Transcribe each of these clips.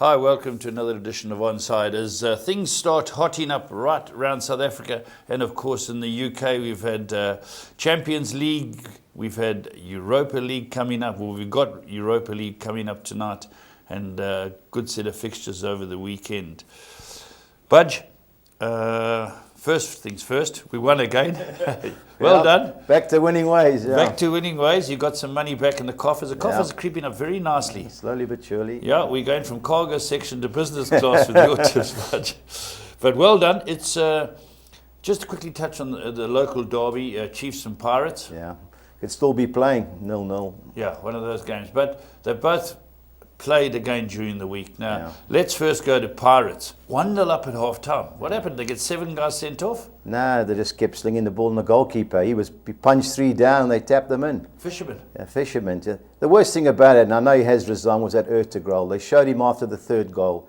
Hi, welcome to another edition of Onside. As things start hotting up right around South Africa, and of course in the UK, we've had Champions League, we've had Europa League coming up. Well, we've got Europa League coming up tonight, and a good set of fixtures over the weekend. Budge, first things first, we won again. Well done. Back to winning ways. Yeah. Back to winning ways. You got some money back in the coffers. The coffers are creeping up very nicely. Slowly but surely. Yeah, we're going from cargo section to business class with your tips, Budge. But well done. It's just to quickly touch on the local derby, Chiefs and Pirates. Yeah, could still be playing 0-0. Yeah, one of those games. But they both played again during the week. Now, let's first go to Pirates. 1-0 up at half-time. What happened? They get 7 guys sent off? No, they just kept slinging the ball in the goalkeeper. He punched 3 down, they tapped them in. Fisherman. Yeah, Fisherman. The worst thing about it, and I know he has resigned, was that Ertugrul. They showed him after the 3rd goal,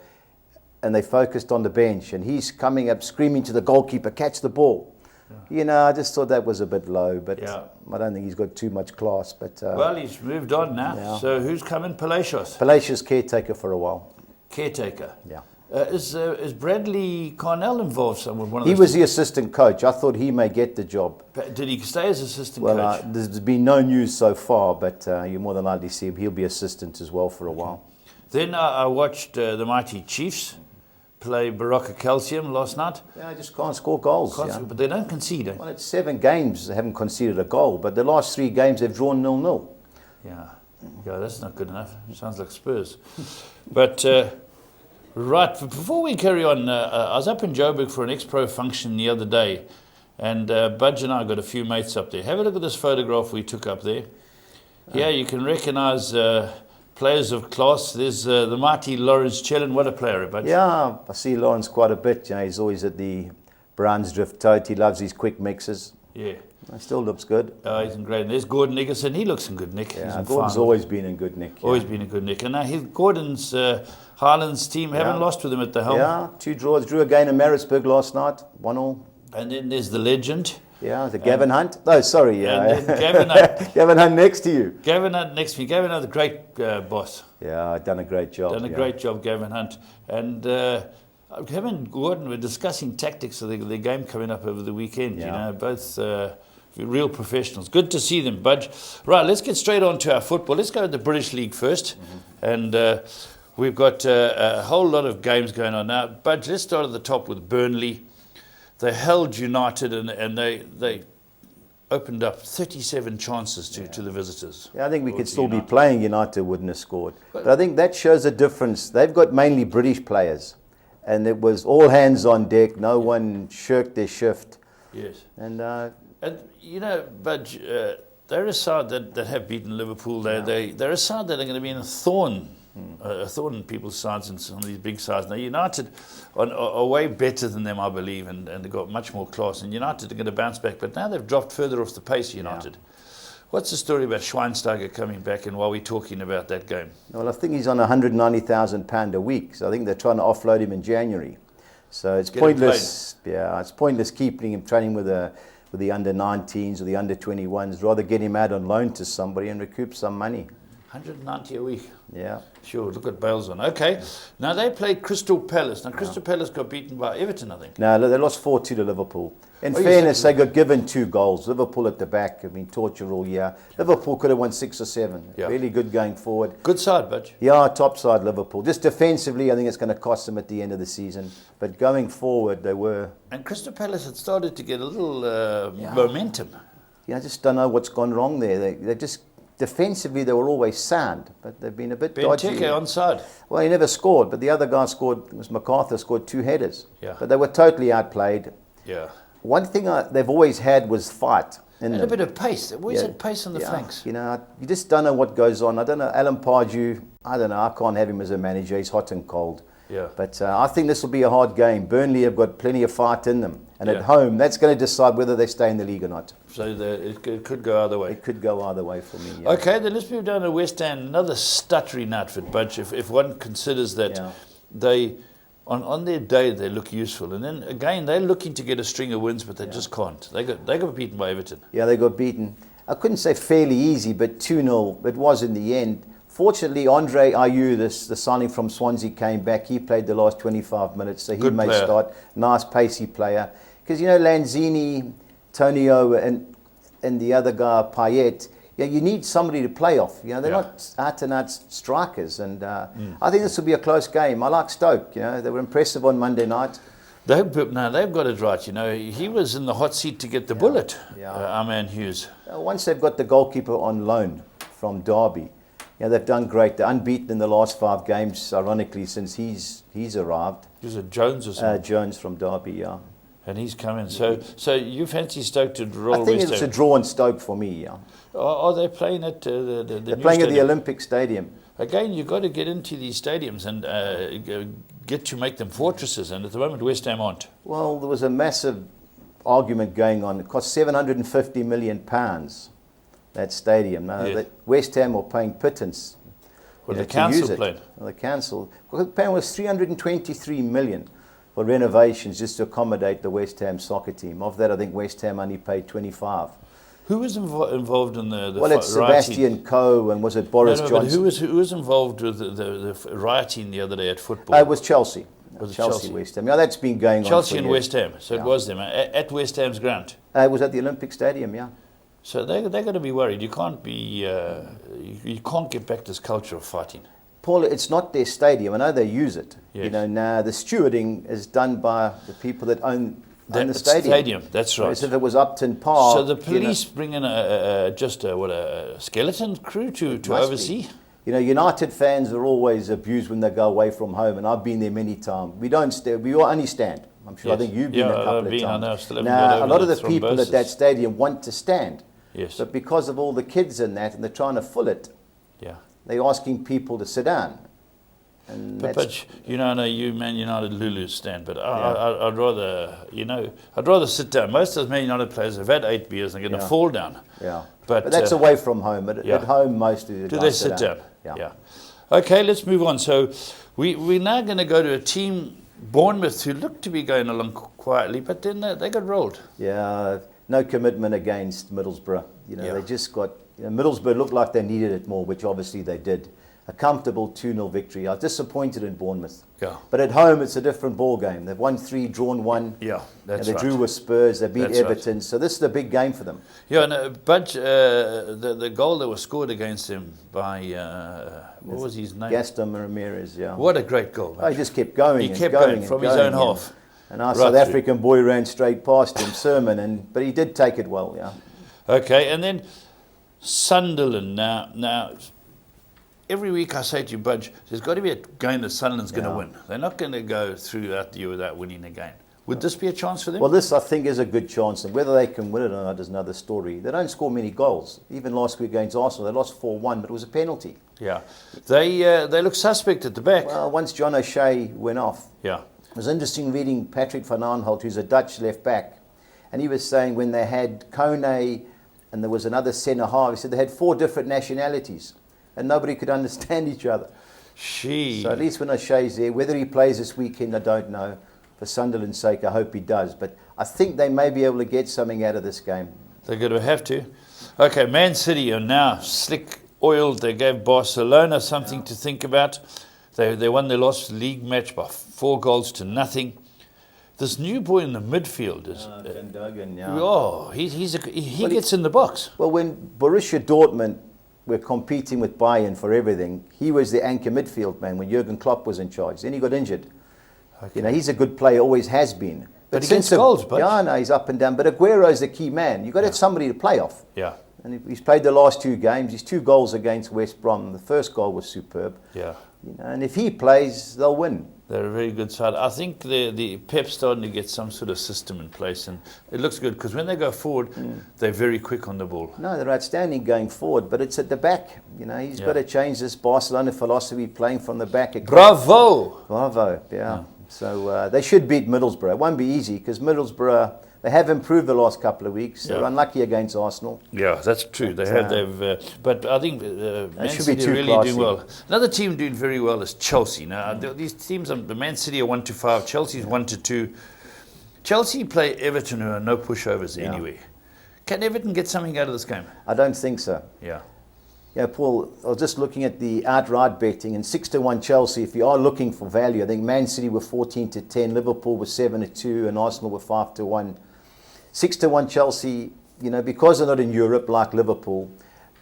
and they focused on the bench, and he's coming up screaming to the goalkeeper, catch the ball. Yeah. You know, I just thought that was a bit low, but I don't think he's got too much class. But well, he's moved on now. Yeah. So who's coming? Palacios. Palacios caretaker for a while. Caretaker. Yeah. Is Bradley Carnell involved somewhere? He was the assistant coach. I thought he may get the job. Did he stay as assistant coach? Well, there's been no news so far, but you more than likely see him. He'll be assistant as well for a while. Then I watched the mighty Chiefs play Baroka Calcium last night. Yeah, I just can't score goals. But they don't concede. Well, it's 7 games they haven't conceded a goal, but the last 3 games they've drawn 0-0. Yeah, that's not good enough. Sounds like Spurs. But right, before we carry on, I was up in Joburg for an ex-pro function the other day, and Budge and I got a few mates up there. Have a look at this photograph we took up there. Here you can recognise players of class. There's the mighty Lawrence Chellen. What a player, Budge. Yeah, I see Lawrence quite a bit. You know, he's always at the Brunsdrift Tote. He loves his quick mixes. Yeah. He still looks good. He's in great. And there's Gordon Nickerson. He looks in good nick. Yeah, Gordon's always been in good nick. Always been in good nick. And now Gordon's Highlands team haven't lost with him at the helm. Yeah, 2 draws. Drew again in Maritzburg last night. 1-1. And then there's the legend. Yeah, the Gavin Hunt. Oh, sorry. Yeah. And then Gavin Hunt. Gavin Hunt next to you. Gavin Hunt next to me. Gavin Hunt, the great boss. Yeah, done a great job. Done a great job, Gavin Hunt. And him and Gordon were discussing tactics of the game coming up over the weekend. You know, both real professionals. Good to see them, Budge. Right, let's get straight on to our football. Let's go to the British League first. And we've got a whole lot of games going on now. Budge, let's start at the top with Burnley. They held United and they opened up 37 chances to the visitors. Yeah, I think we could still be playing. United wouldn't have scored. But I think that shows a difference. They've got mainly British players. And it was all hands on deck. No one shirked their shift. Yes. And you know, Budge, they're a side that have beaten Liverpool. They're a side that are going to be in a thorn in people's sides and some of these big sides. Now, United are way better than them, I believe, and they've got much more class. And United are going to bounce back, but now they've dropped further off the pace, United. Yeah. What's the story about Schweinsteiger coming back, and why are we talking about that game? Well, I think he's on £190,000 a week, so I think they're trying to offload him in January. So it's pointless. Yeah, it's pointless keeping him training with the under-19s or the under-21s. Rather get him out on loan to somebody and recoup some money. 190 a week. Yeah. Sure, look at Bale's on. Okay. Now they played Crystal Palace. Now Crystal Palace got beaten by Everton, I think. No, they lost 4-2 to Liverpool. In fairness, they got given 2 goals. Liverpool at the back have been tortured all year. Liverpool could have won 6 or 7. Yeah. Really good going forward. Good side, Budge. Yeah, top side Liverpool. Just defensively, I think it's going to cost them at the end of the season. But going forward, they were... And Crystal Palace had started to get a little momentum. Yeah, I just don't know what's gone wrong there. They just... Defensively, they were always sound, but they've been a bit dodgy. Benteke onside. Well, he never scored, but the other guy scored, it was MacArthur, scored 2 headers. Yeah. But they were totally outplayed. Yeah. One thing they've always had was fight. And a bit of pace. They've always had pace on the flanks. You know, you just don't know what goes on. I don't know, Alan Pardew, I don't know, I can't have him as a manager. He's hot and cold. Yeah. But I think this will be a hard game. Burnley have got plenty of fight in them. And at home, that's going to decide whether they stay in the league or not. So it could go either way. It could go either way for me, yeah. Okay, then let's move down to West Ham. Another stuttering outfit, Budge. If one considers that they, on their day, they look useful. And then, again, they're looking to get a string of wins, but they just can't. They got beaten by Everton. Yeah, they got beaten. I couldn't say fairly easy, but 2-0. It was in the end. Fortunately, Andre Ayew, the signing from Swansea, came back. He played the last 25 minutes, so he Good may player. start. Nice, pacey player. Because, Lanzini, Tonio, and the other guy, Payet, you need somebody to play off. They're not out-and-out strikers. And I think this will be a close game. I like Stoke. They were impressive on Monday night. They've got it right. He was in the hot seat to get the bullet, our man Hughes. Once they've got the goalkeeper on loan from Derby, they've done great. They're unbeaten in the last 5 games, ironically, since he's arrived. Was it Jones or something? Jones from Derby, yeah. And he's come in. So you fancy Stoke to roll I think West it's Ham? a draw in Stoke for me, yeah. Are they playing at the They're new playing at the stadium? Olympic Stadium. Again, you've got to get into these stadiums and get to make them fortresses. And at the moment, West Ham aren't. Well, there was a massive argument going on. It cost £750 million, that stadium. Now, Yes. West Ham were paying pittance. Well, the to council use it. played. Well, the council. Well, the paying was £323 million for renovations just to accommodate the West Ham soccer team. Of that, I think West Ham only paid 25. Who was involved in the Well, it's rioting? Sebastian Coe and was it Boris But Johnson? who was involved with the rioting the other day at football? It was Chelsea. Was it Chelsea, Chelsea? West Ham. Yeah, that's been going on. Chelsea for and years. West Ham. So it was them at West Ham's ground. It was at the Olympic Stadium, yeah. So they're going to be worried. You can't be. You can't get back this culture of fighting. Paul, it's not their stadium. I know they use it. Yes. Now the stewarding is done by the people that own the stadium. Stadium, that's right. Whereas if it was Upton Park. So the police bring in a skeleton crew to Must oversee. be. United fans are always abused when they go away from home, and I've been there many times. We don't stand. We all only stand. I'm sure. Yes. I think you've been a couple I've of been, times. I know, I still haven't Now, got a over lot of the the people at that thrombosis. stadium want to stand, Yes. but because of all the kids in that, and they're trying to fill it, Yeah. they're asking people to sit down. And But I know you Man United Lulu stand, but I'd rather sit down. Most of those Man United players have had 8 beers and are going to fall down. yeah. But But that's away from home. At home, most of the Do guys they sit down? Yeah. Okay, let's move on. So we're now going to go to a team, Bournemouth, who look to be going along quietly, but then they got rolled. Yeah, no commitment against Middlesbrough. They just got. Middlesbrough looked like they needed it more, which obviously they did. A comfortable 2-0 victory. I was disappointed in Bournemouth. Yeah. But at home, it's a different ball game. They've won 3, drawn 1. Yeah, that's and they right. drew with Spurs. They beat That's Everton. So this is a big game for them. Yeah, no, but the goal that was scored against him by, what was his name? Gaston Ramirez, yeah. What a great goal. Oh, he just kept going. He and kept going going and from his going own half. And our Right South through. African boy ran straight past him, Sermon, but he did take it well, yeah. Okay, and then Sunderland. Now, every week I say to you, Budge, there's got to be a game that Sunderland's going to win. They're not going to go throughout the year without winning a game. Would this be a chance for them? Well, this I think is a good chance, and whether they can win it or not is another story. They don't score many goals. Even last week against Arsenal, they lost 4-1, but it was a penalty. Yeah, they look suspect at the back. Well, once John O'Shea went off, Yeah, it was interesting reading Patrick van Aanholt, who's a Dutch left back, and he was saying when they had Kone and there was another centre half, he said they had 4 different nationalities, and nobody could understand each other. So at least when O'Shea's there, whether he plays this weekend, I don't know. For Sunderland's sake, I hope he does. But I think they may be able to get something out of this game. They're going to have to. Okay, Man City are now slick oiled. They gave Barcelona something to think about. They won their last league match by 4-0. This new boy in the midfield is. Gundogan, yeah. Oh, he gets in the box. Well, when Borussia Dortmund were competing with Bayern for everything, he was the anchor midfield man when Jurgen Klopp was in charge. Then he got injured. Okay. He's a good player, always has been. But he gets goals, but yeah, no, he's up and down. But Aguero's the key man. You've got to have somebody to play off. Yeah. And he's played the last 2 games. His 2 goals against West Brom. The first goal was superb. Yeah. And if he plays, they'll win. They're a very good side. I think the Pep's starting to get some sort of system in place, and it looks good because when they go forward, they're very quick on the ball. No, they're outstanding going forward, but it's at the back. He's got to change this Barcelona philosophy, playing from the back. Bravo! Yeah. So they should beat Middlesbrough. It won't be easy because Middlesbrough, they have improved the last couple of weeks. They're unlucky against Arsenal. Yeah, that's true. But I think Man should be City too are really classy. doing well. Another team doing very well is Chelsea. Now, these teams, the Man City are 1-5, Chelsea's 1-2. Chelsea play Everton, who are no pushovers anyway. Can Everton get something out of this game? I don't think so. Yeah. Yeah, Paul, I was just looking at the outright betting, and 6-1 Chelsea. If you are looking for value, I think Man City were 14-10, Liverpool was 7-2, and Arsenal were 5-1. 6-1 Chelsea, because they're not in Europe like Liverpool,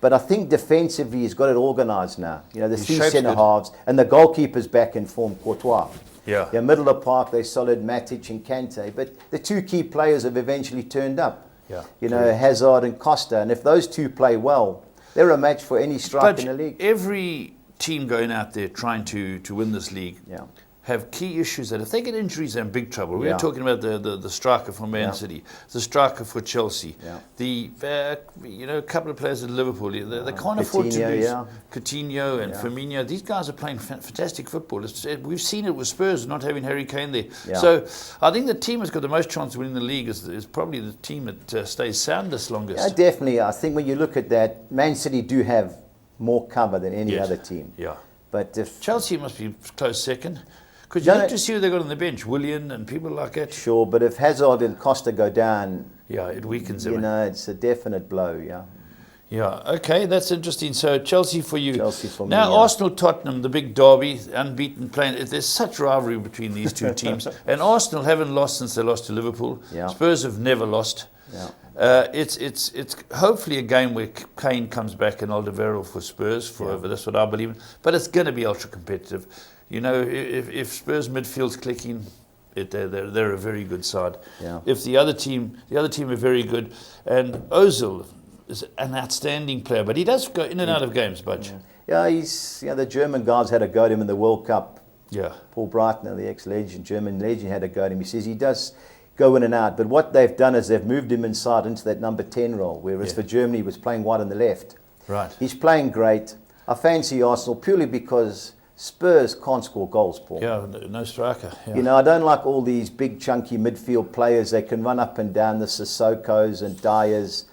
but I think defensively he's got it organised now. The three centre halves, and the goalkeeper's back in form, Courtois. Yeah. Middle of the park, they're solid, Matic and Kante, but the two key players have eventually turned up. Yeah. Hazard and Costa, and if those two play well, they're a match for any striker in the league. Every team going out there trying to win this league have key issues that if they get injuries, they're in big trouble. We're talking about the striker for Man City, the striker for Chelsea, the a couple of players at Liverpool. They can't afford to lose. Coutinho and Firmino. These guys are playing fantastic football. We've seen it with Spurs not having Harry Kane there. So I think the team that's got the most chance of winning the league is probably the team that stays soundest longest. Yeah, definitely. I think when you look at that, Man City do have more cover than any other team. Yeah. But if Chelsea must be close second. Because you look to see who they got on the bench, Willian and people like that. Sure, but if Hazard and Costa go down, it weakens them. It's a definite blow. Yeah, okay, that's interesting. So Chelsea for you. Chelsea for me. Now Arsenal, Tottenham, the big derby, unbeaten playing. There's such rivalry between these two teams, and Arsenal haven't lost since they lost to Liverpool. Spurs have never lost. It's hopefully a game where Kane comes back and Alderweireld for Spurs forever. That's what I believe in. But it's going to be ultra competitive. If Spurs midfield's clicking, they're a very good side. If the other team are very good, and Ozil is an outstanding player, but he does go in and out of games, Budge. He's the German guys had a go at him in the World Cup. Paul Breitner, the ex-legend, German legend, had a go at him. He says he does go in and out, but what they've done is they've moved him inside into that number 10 role, whereas for Germany he was playing wide on the left. Right. He's playing great. I fancy Arsenal purely because Spurs can't score goals, Paul. No striker. I don't like all these big chunky midfield players. They can run up and down, the Sissokos and Dyers.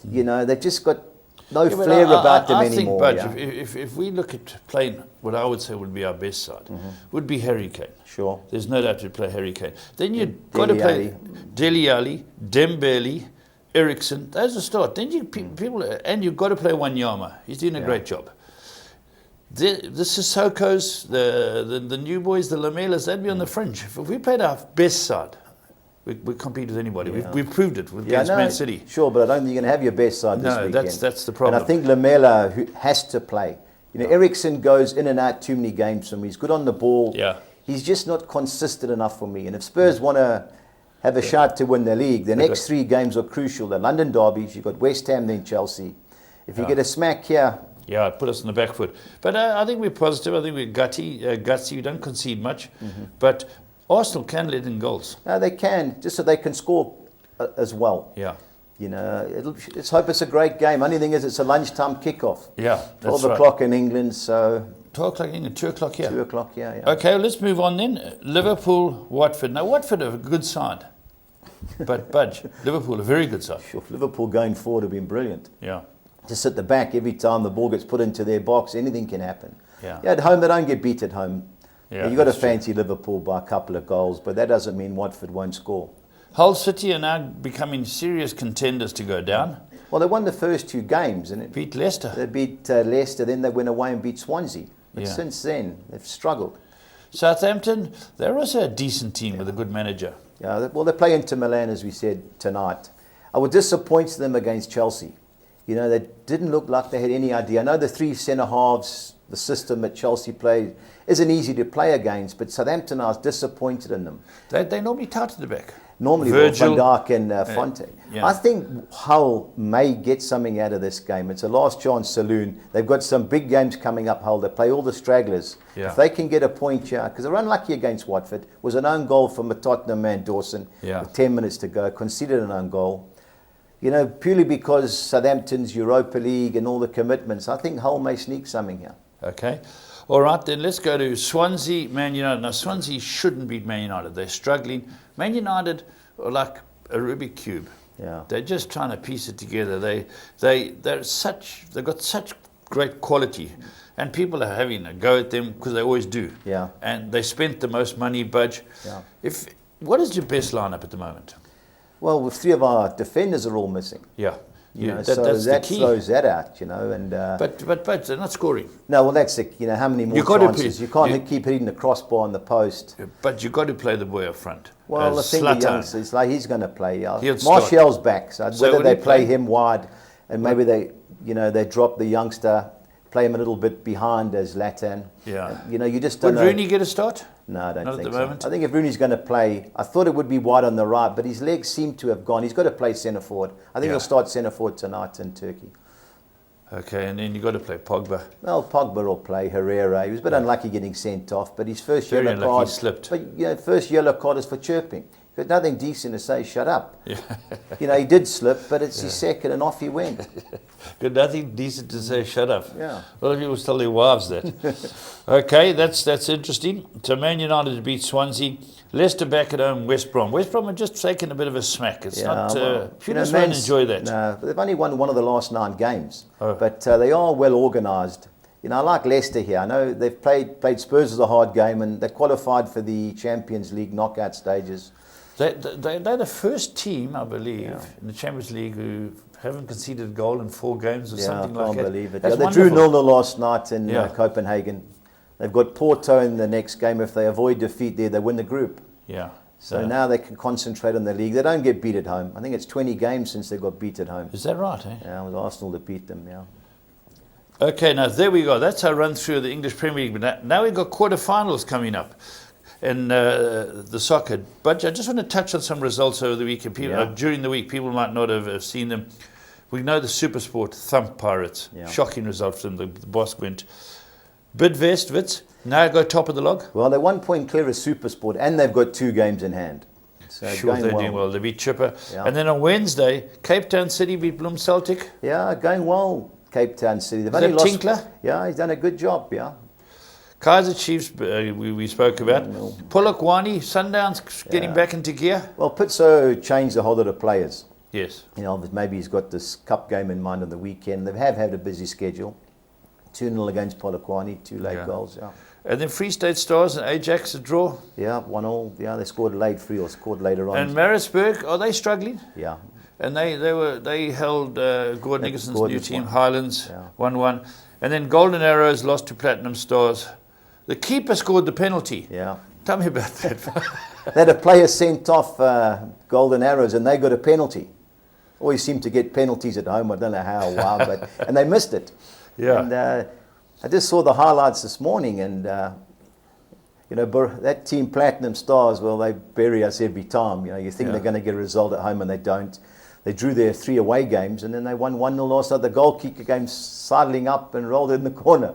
They've just got no flair about them anymore. I think, Budge, if we look at playing what I would say would be our best side, would be Harry Kane. Sure. There's no doubt to play Harry Kane. Then you've got to play Dele Alli, Dembele, Eriksen. Those are start. Then you've got to play Wanyama. He's doing a great job. The Sissokos, the new boys, the Lamelas, they'd be on the fringe. If we played our best side, we compete with anybody. We've proved it against Man City. Sure, but I don't think you're going to have your best side this weekend. No, that's the problem. And I think Lamela has to play. Eriksen goes in and out too many games for me. He's good on the ball. He's just not consistent enough for me. And if Spurs want to have a shot to win the league, the next 3 games are crucial. The London derbies, you've got West Ham, then Chelsea. If you get a smack here... put us on the back foot. But I think we're positive. I think we're gutsy. We don't concede much. But Arsenal can let in goals. No, they can, just so they can score as well. Let's hope it's a great game. Only thing is it's a lunchtime kickoff. That's 12 o'clock in England, so... 12 o'clock in England, 2 o'clock here. 2 o'clock, Okay, well, let's move on then. Liverpool, Watford. Now, Watford are a good side. But, Budge, Liverpool a very good side. Sure, Liverpool going forward have been brilliant. Just at the back, every time the ball gets put into their box, anything can happen. At home, they don't get beat at home. You've got to fancy Liverpool by a couple of goals, but that doesn't mean Watford won't score. Hull City are now becoming serious contenders to go down. Well, they won the first 2 games. And beat Leicester. They beat Leicester, then they went away and beat Swansea. But since then, they've struggled. Southampton, they're also a decent team with a good manager. Well, they play Inter Milan, as we said, tonight. I was disappointed them against Chelsea. They didn't look like they had any idea. I know the 3 centre-halves, the system that Chelsea played, isn't easy to play against, but Southampton, I was disappointed in them. They normally tight at the back. Normally, Virgil, Van Dijk and Fonte. I think Hull may get something out of this game. It's a last chance saloon. They've got some big games coming up, Hull. They play all the stragglers. If they can get a point here, because they're unlucky against Watford. It was an own goal from a Tottenham man, Dawson, with 10 minutes to go, conceded an own goal. Purely because Southampton's Europa League and all the commitments, I think Hull may sneak something here. Okay. All right, then let's go to Swansea, Man United. Now, Swansea shouldn't beat Man United. They're struggling. Man United are like a Rubik's Cube. They're just trying to piece it together. They've got such great quality, and people are having a go at them because they always do. And they spent the most money, Budge. What is your best lineup at the moment? Well, 3 of our defenders are all missing. That's so that the key. throws that out, and But they're not scoring. no, well, that's it. How many more chances? You can't keep hitting the crossbar on the post. But you've got to play the boy up front. Well, I think the youngsters, he's going to play. Martial's back, so whether they play him wide, and maybe they drop the youngster, play him a little bit behind as Latan. Yeah. You just don't know. Would Rooney get a start? No, I don't Not think at the so. moment. I think if Rooney's going to play, I thought it would be wide on the right, but his legs seem to have gone. He's got to play centre forward. I think he'll start centre forward tonight in Turkey. Okay, and then you've got to play Pogba. Well, Pogba will play. Herrera. He was a bit unlucky getting sent off, but his first Very yellow unlucky, card slipped. But first yellow card is for chirping. There's nothing decent to say. Shut up. Yeah. He did slip, but it's his second, and off he went. Got nothing decent to say. Shut up. Yeah. A lot of people tell their wives that. Okay, that's interesting. So Man United beat Swansea. Leicester back at home. West Brom. West Brom are just taking a bit of a smack. It's not. Few just won't enjoy that. No, they've only won one of the last 9 games, Oh. but they are well organised. I like Leicester here. I know they've played Spurs as a hard game, and they qualified for the Champions League knockout stages. They're the first team, I believe, in the Champions League who haven't conceded a goal in 4 games or something like that. I can't believe it. That's They drew wonderful. 0-0 last night in Copenhagen. They've got Porto in the next game. If they avoid defeat there, they win the group. Yeah. So now they can concentrate on the league. They don't get beat at home. I think it's 20 games since they got beat at home. Is that right? Eh? Yeah, it was Arsenal that beat them, Okay, now there we go. That's our run through of the English Premier League. But now we've got quarterfinals coming up in the soccer. But I just want to touch on some results over the weekend. During the week, people might not have seen them. We know the SuperSport thump Pirates. Yeah. Shocking result from the Bosk went. Bidvest, Wits, now go top of the log. Well, they're 1 point clear of SuperSport, and they've got 2 games in hand. So Sure, they're doing well. They beat Chipper. Yeah. And then on Wednesday, Cape Town City beat Bloem Celtic. Yeah, going well, Cape Town City. They've Is only that lost. Tinkler? Yeah, he's done a good job, Kaiser Chiefs, we spoke about. Polokwane, Sundowns getting back into gear. Well, Pitso changed the whole lot of players. Yes. Maybe he's got this cup game in mind on the weekend. They have had a busy schedule. 2-0 against Polokwane, 2 late goals. Yeah. And then Free State Stars and Ajax a draw. Yeah, 1-1. Yeah, they scored late, free or scored later on. And Maritzburg, are they struggling? Yeah. And they held Gordon Nicholson's new team, won. Highlands, 1-1. And then Golden Arrows lost to Platinum Stars. The keeper scored the penalty. Yeah. Tell me about that. They had a player sent off Golden Arrows, and they got a penalty. Always seem to get penalties at home. I don't know how or why, and they missed it. Yeah. And I just saw the highlights this morning, and that team, Platinum Stars, well, they bury us every time. You think they're going to get a result at home, and they don't. They drew their 3 away games, and then they won 1-0 last night. The goalkeeper came sidling up and rolled it in the corner.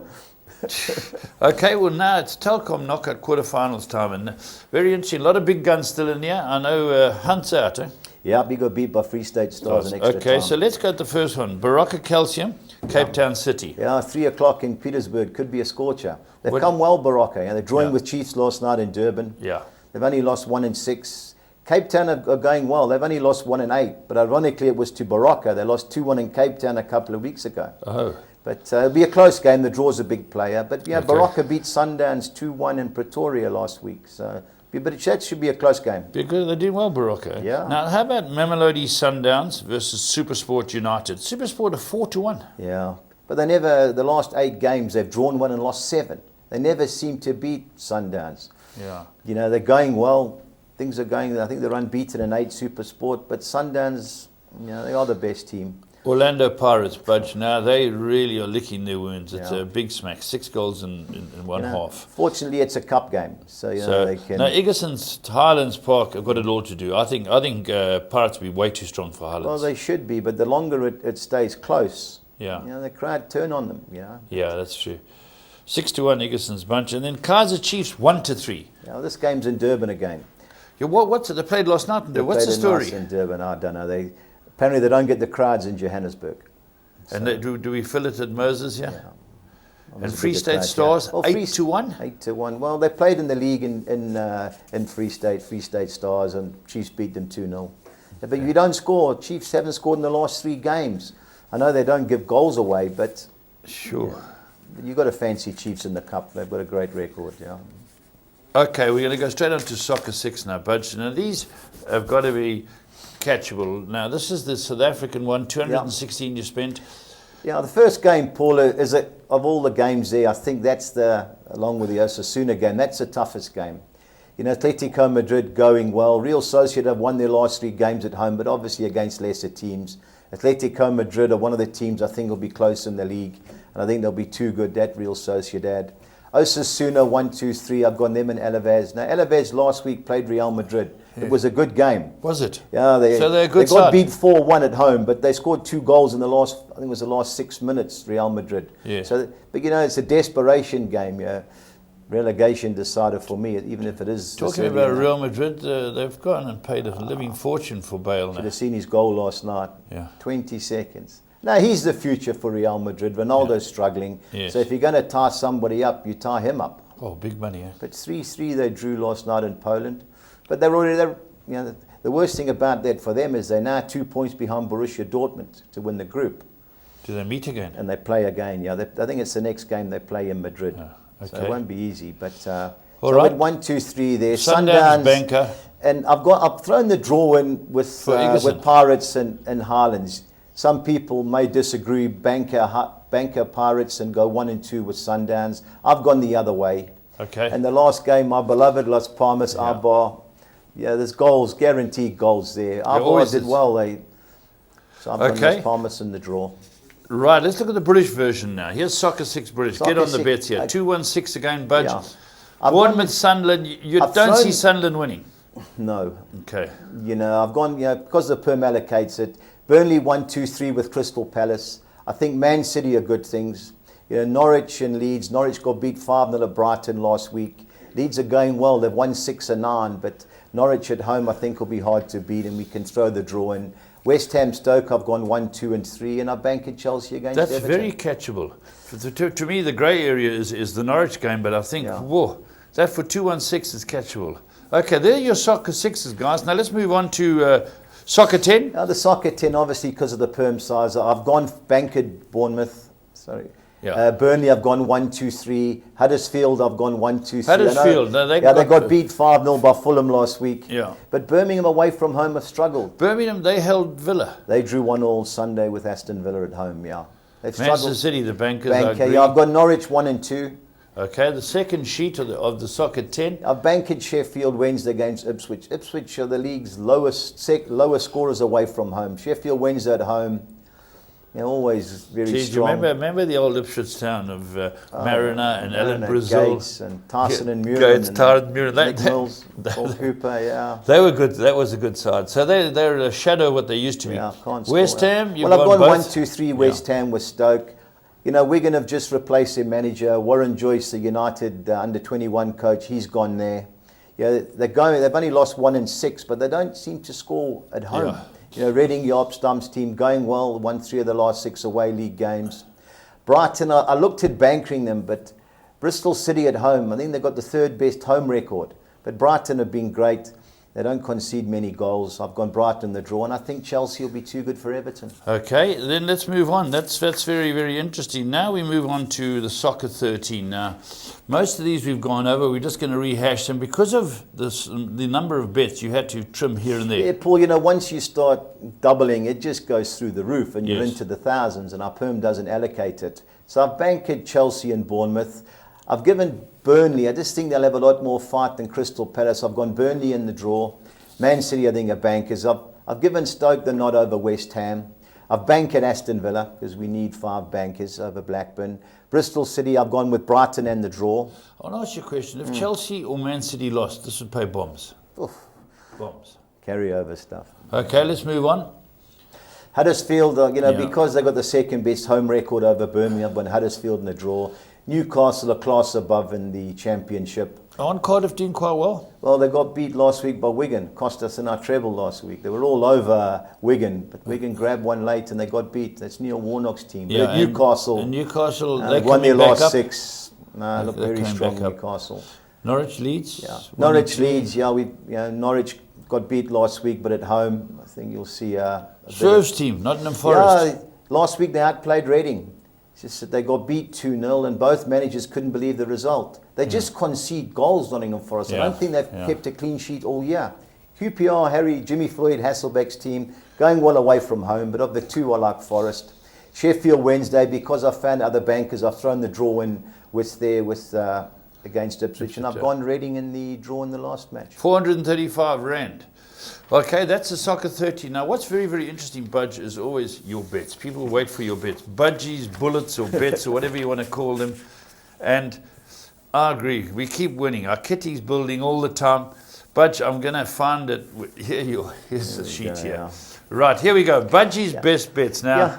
Okay, well now it's Telkom knockout quarterfinals time, and very interesting. A lot of big guns still in here. I know Hunt's out. Yeah, we got beat by Free State Stars in extra time. Okay, so let's go to the first one. Baraka Calcium, Cape Town City. Yeah, 3 o'clock in Petersburg could be a scorcher. They've come well, Baraka. They're drawing with Chiefs last night in Durban. Yeah. They've only lost 1 in 6. Cape Town are going well. They've only lost 1 in 8. But ironically, it was to Baraka. They lost 2-1 in Cape Town a couple of weeks ago. Oh. But it'll be a close game. The draw's a big player. But Baraka beat Sundowns 2-1 in Pretoria last week. So, but that should be a close game. Because they're doing well, Baraka. Yeah. Now, how about Mamelodi Sundowns versus SuperSport United? SuperSport are 4-1. Yeah. But they never, the last 8 games, they've drawn 1 and lost 7. They never seem to beat Sundowns. Yeah. They're going well. Things are going, I think they're unbeaten in 8 SuperSport. But Sundowns, they are the best team. Orlando Pirates, Budge, now they really are licking their wounds. It's a big smack. 6 goals in one half. Fortunately, it's a cup game, so they can. Now, Egerson's Highlands Park have got it all to do. I think Pirates will be way too strong for Highlands. Well, they should be, but the longer it stays close, the crowd turn on them. Yeah, that's true. 6-1 Egerson's bunch, and then Kaiser Chiefs 1-3. This game's in Durban again. What's it? They played last night in Durban. What's the story? In Durban, I don't know. Apparently, they don't get the crowds in Johannesburg. And do we fill it at Moses here? Yeah. And Free State Stars 8-1. 8-1. Well, they played in the league in Free State. Free State Stars, and Chiefs beat them 2-0. But if you don't score, Chiefs haven't scored in the last 3 games. I know they don't give goals away, but sure. You've got to fancy Chiefs in the cup. They've got a great record. Yeah. Okay, we're going to go straight on to Soccer 6 now, Budge. Now, these have got to be catchable. Now, this is the South African one, 216 you spent. Yeah, the first game, Paula, is of all the games there, I think that's along with the Osasuna game, that's the toughest game. You know, Atletico Madrid going well. Real Sociedad won their last 3 games at home, but obviously against lesser teams. Atletico Madrid are one of the teams I think will be close in the league, and I think they'll be too good, that Real Sociedad. Osasuna 1-2-3. I've got them in Alaves. Now Alaves last week played Real Madrid. Yeah. It was a good game. Was it? Yeah, so they're a good they got side. beat 4-1 at home, but they scored 2 goals in the last, I think it was the last 6 minutes. Real Madrid. Yeah. So, but you know, it's a desperation game. Yeah, relegation decided for me, even if it is. Talking about Real Madrid, they've gone and paid a living fortune for Bale now. Should have seen his goal last night. Yeah. 20 seconds. Now, he's the future for Real Madrid. Ronaldo's struggling. Yes. So if you're going to tie somebody up, you tie him up. Oh, big money, eh? But 3-3 they drew last night in Poland. But they're you know, the worst thing about that for them is they're now 2 points behind Borussia Dortmund to win the group. Do they meet again? And they play again, yeah. I think it's the next game they play in Madrid. Oh, okay. So it won't be easy. But all right. 1-2-3 there. Sundowns, Banker. And I've thrown the draw in with Pirates and Highlands. Some people may disagree, Banker Pirates, and go 1 and 2 with Sundowns. I've gone the other way. Okay. And the last game, my beloved Las Palmas, Arbar. Yeah, there's goals, guaranteed goals there. Arbar did well. So I've gone Las Palmas in the draw. Right, let's look at the British version now. Here's Soccer 6 British. Get on the bets here. 2-1-6 again, Budge. Yeah. Bournemouth, Sunderland. You don't see Sunderland winning? No. Okay. You know, I've gone, because the Perm allocates it. Burnley 1-2-3 with Crystal Palace. I think Man City are good things. You know, Norwich and Leeds. Norwich got beat 5-0 at Brighton last week. Leeds are going well. They've won 6-9, but Norwich at home I think will be hard to beat, and we can throw the draw in. West Ham Stoke, I've gone 1-2-3, and I bank at Chelsea against Everton. That's very catchable. To me, the grey area is the Norwich game, but I think, whoa, that for 2-1-6 is catchable. Okay, there are your Soccer 6s, guys. Now let's move on to Soccer 10. Now the Soccer 10, obviously because of the perm size, I've gone bankered Bournemouth. Sorry. Yeah. Burnley, I've gone 1-2-3. Huddersfield, I've gone 1-2-3. Huddersfield, no, they got beat 5-0 by Fulham last week. Yeah. But Birmingham away from home have struggled. Birmingham, they held Villa. They drew 1-1 Sunday with Aston Villa at home. Yeah. They've Manchester City, the Bankers. Yeah, I've got Norwich 1 and 2. Okay, the second sheet of the Soccer 10. I've banked Sheffield Wednesday against Ipswich. Ipswich are the league's lowest scorers away from home. Sheffield Wednesday at home. They're always very strong. Remember the old Ipswich town of Mariner and Alan Brazil, Gates and Tyson and Muir, Gates, Tarrant, Muir, Nick Mills, Paul Cooper. Yeah, they were good. That was a good side. So they're a shadow of what they used to be. West Ham. Well, I've gone 1-2-3 West Ham with Stoke. You know, Wigan have just replaced their manager, Warren Joyce, the United under-21 coach. He's gone there. Yeah, they've only lost 1-6, but they don't seem to score at home. Yeah. You know, Reading, Yarp Stump's team going well, won 3 of the last 6 away league games. Brighton, I looked at bankering them, but Bristol City at home, I think they've got the 3rd best home record. But Brighton have been great. They don't concede many goals. I've gone Brighton in the draw, and I think Chelsea will be too good for Everton. Okay, then let's move on. That's very, very interesting. Now we move on to the Soccer 13. Now, most of these we've gone over. We're just going to rehash them. Because of the number of bets, you had to trim here and there. Yeah, Paul, you know, once you start doubling, it just goes through the roof, and you're into the thousands, and our perm doesn't allocate it. So I've banked Chelsea and Bournemouth. I've given Burnley, I just think they'll have a lot more fight than Crystal Palace. I've gone Burnley in the draw. Man City, I think, are bankers. I've given Stoke the nod over West Ham. I've banked at Aston Villa because we need 5 bankers over Blackburn. Bristol City, I've gone with Brighton and the draw. I'll ask you a question. If Chelsea or Man City lost, this would pay bombs. Oof. Bombs. Carryover stuff. Okay, let's move on. Huddersfield, because they've got the 2nd best home record over Birmingham, I've gone Huddersfield in the draw. Newcastle a class above in the Championship. Aren't Cardiff doing quite well? Well, they got beat last week by Wigan. Cost us in our treble last week. They were all over Wigan, but Wigan grabbed one late and they got beat. That's Neil Warnock's team. Yeah, Newcastle. They won their last up. 6. No, look very strong, Newcastle. Norwich Leeds. Yeah. Norwich Leeds. Yeah, Norwich got beat last week, but at home, I think you'll see Swerve's team, Nottingham Forest. Yeah, last week they outplayed Reading. It's just that they got beat 2-0 and both managers couldn't believe the result. They just concede goals, Nottingham Forest. I don't think they've kept a clean sheet all year. QPR, Jimmy Floyd, Hasselbeck's team, going well away from home, but of the two I like Forest. Sheffield Wednesday, because I found other bankers, I've thrown the draw in against Ipswich, and I've gone Reading in the draw in the last match. 435 Rand. Okay, that's a soccer 30. Now, what's very, very interesting, Budge, is always your bets. People wait for your bets. Budgies, bullets, or bets, or whatever you want to call them. And I agree. We keep winning. Our kitty's building all the time. Budge, I'm going to find it. Here's the sheet here. Yeah. Right, here we go. Budgie's best bets. Now, Yeah.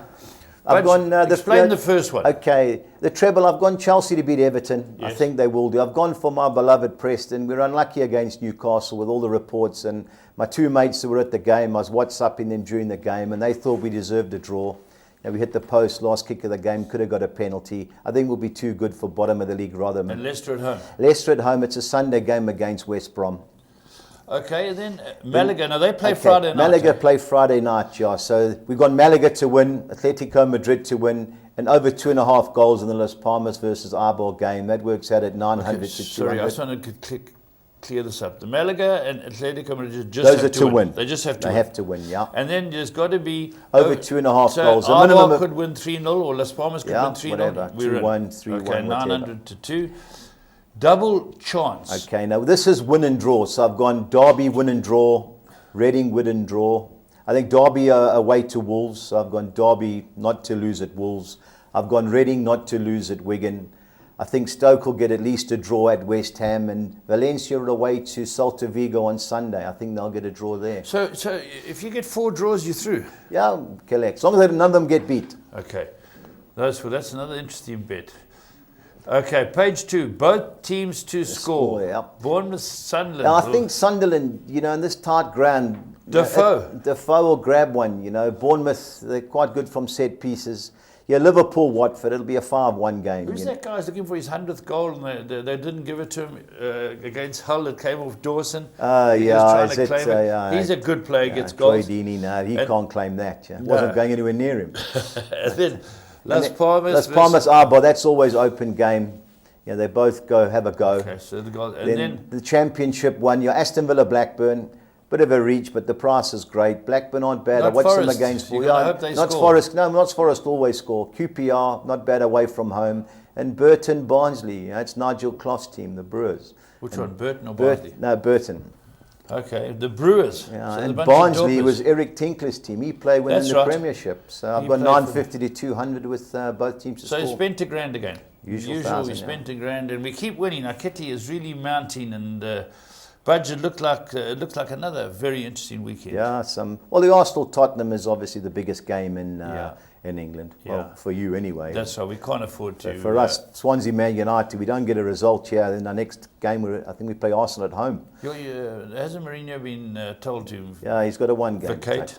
I've gone, explain the first one. Okay, the treble, I've gone Chelsea to beat Everton. Yes. I think they will do. I've gone for my beloved Preston. We're unlucky against Newcastle with all the reports, and my two mates who were at the game, I was WhatsApping them during the game, and they thought we deserved a draw. We hit the post, last kick of the game, could have got a penalty. I think we'll be too good for bottom of the league rather. And Leicester at home. Leicester at home, it's a Sunday game against West Brom. Okay, and then Malaga. Now, they play Friday night. Malaga play Friday night, yeah. So we've got Malaga to win, Atletico Madrid to win, and over 2.5 goals in the Las Palmas versus Arbor game. That works out at 900 to 200. Sorry, I just wanted to clear this up. The Malaga and Atletico Madrid just Those have are to win. win. They just have to They win. have to win, yeah. And then there's got to be over 2.5 so goals. Arbor could win 3-0, or Las Palmas could Yeah, win 3-0. whatever. 2-1, 3-1, Okay, whatever. 900 to 2. Double chance. Okay, now this is win and draw. So I've gone Derby, win and draw, Reading, win and draw. I think Derby away to Wolves. So I've gone Derby not to lose at Wolves. I've gone Reading not to lose at Wigan. I think Stoke will get at least a draw at West Ham, and Valencia are away to Celta Vigo on Sunday. I think they'll get a draw there. So if you get 4 draws, you're through. Yeah, collect. As long as none of them get beat. Okay. That's another interesting bet. Okay, page 2. Both teams to score. Yeah. Bournemouth, Sunderland. Now, I think Sunderland, in this tight ground, Defoe will grab one. Bournemouth, they're quite good from set pieces. Yeah, Liverpool, Watford, it'll be a 5-1 game. Who's that guy who's looking for his 100th goal and they didn't give it to him against Hull? It came off Dawson. He was trying to claim it. He's a good player, gets goals. Troy Deeney, no, he can't claim that. Yeah. Wasn't going anywhere near him. And then Las Palmas. Arbor, that's always open game. They both have a go. Okay, so then the championship one, Aston Villa, Blackburn. Bit of a reach, but the price is great. Blackburn aren't bad. I watched them against Forest. Not Forest always score. QPR, not bad away from home. And Burton, Barnsley. It's Nigel Closs' team, the Brewers. Which one, Burton or Barnsley? No, Burton. Okay, the Brewers. Yeah, so and Barnsley was Eric Tinkler's team. He played in the Premiership. So I've got 950 to 200 with both teams to score. So you spent $1,000 again. Usually we spent $1,000, and we keep winning. Our kitty is really mounting, and Budge, it looked like another very interesting weekend. Yeah, the Arsenal-Tottenham is obviously the biggest game in England. Well, for you anyway. That's right. We can't afford to. So for us, Swansea, Man United, we don't get a result here. Then our next game, I think we play Arsenal at home. Hasn't Mourinho been told to? Yeah, he's got a 1 game. Vacate.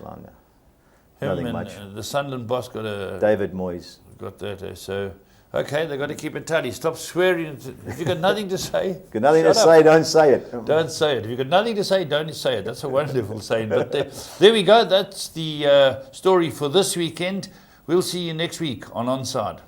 Nothing much. The Sunderland boss got a. David Moyes. Got that. So. Okay, they've got to keep it tally. Stop swearing. If you've got nothing to say, don't say it. Don't say it. If you've got nothing to say, don't say it. That's a wonderful saying. But there we go. That's the story for this weekend. We'll see you next week on Onside.